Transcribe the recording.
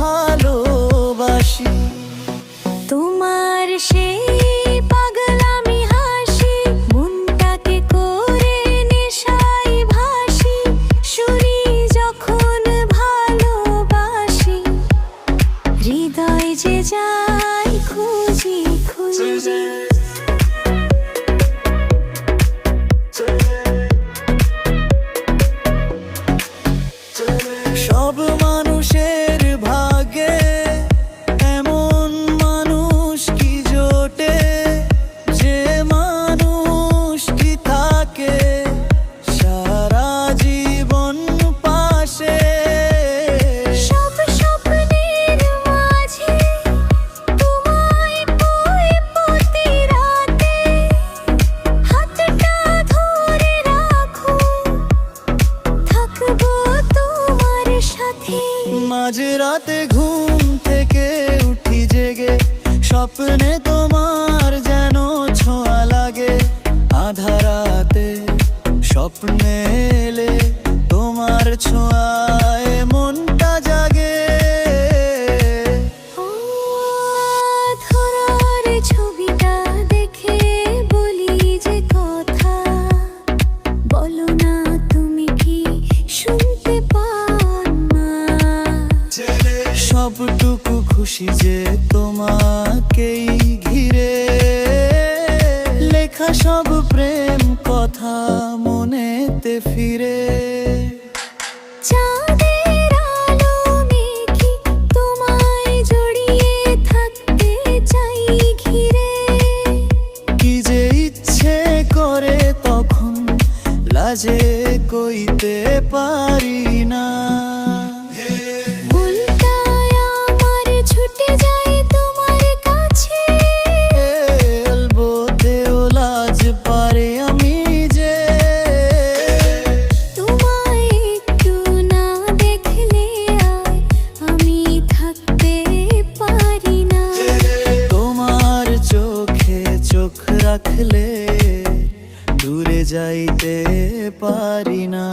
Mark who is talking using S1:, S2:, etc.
S1: ভালোবাসি।
S2: তোমার সেই পাগলামি হাসি মনটাকে করে নেশায় ভাসি, শুনি যখন ভালোবাসি হৃদয় যে যায় খুঁজি খুঁজি।
S1: সব মানুষের ভাগ্যে এমন মানুষ কি জোটে, যে মানুষ কি থাকে সারা জীবন পাশে।
S2: সব স্বপ্নের মাঝে তোমায় পাই প্রতি রাতে, হাতটা ধরে রাখো থাকবো তোমার সাথে।
S1: মাঝরাতে ঘুম থেকে উঠি জেগে, স্বপ্নে তোমার যেন ছোঁয়া লাগে। আধা রাতে স্বপ্নে এলে তোমার ছোঁয়ায় মনটা জাগে।
S2: ও ধরার ছবিটা দেখে বলি যে কথা, বলো না তুমি কি শুনতে পাও না?
S1: সবটুকু খুশি যে তোমাকেই ঘিরে, লেখা সব প্রেম কথা মনেতে ফিরে।
S2: চাঁদের আলো মেখে তোমায় জড়িয়ে থাকতে চাই ঘিরে,
S1: কি যে ইচ্ছে করে তখন লাজে কইতে পারি না।
S2: উল্টায় আমার ছুটে যাই তোমার কাছে,
S1: বলতেও লাজ পারে আমি যে।
S2: তোমায় একটু না দেখলে আর আমি থাকতে পারি না।
S1: তোমার চোখে চোখ রাখলে দূরে যাইতে পারি না।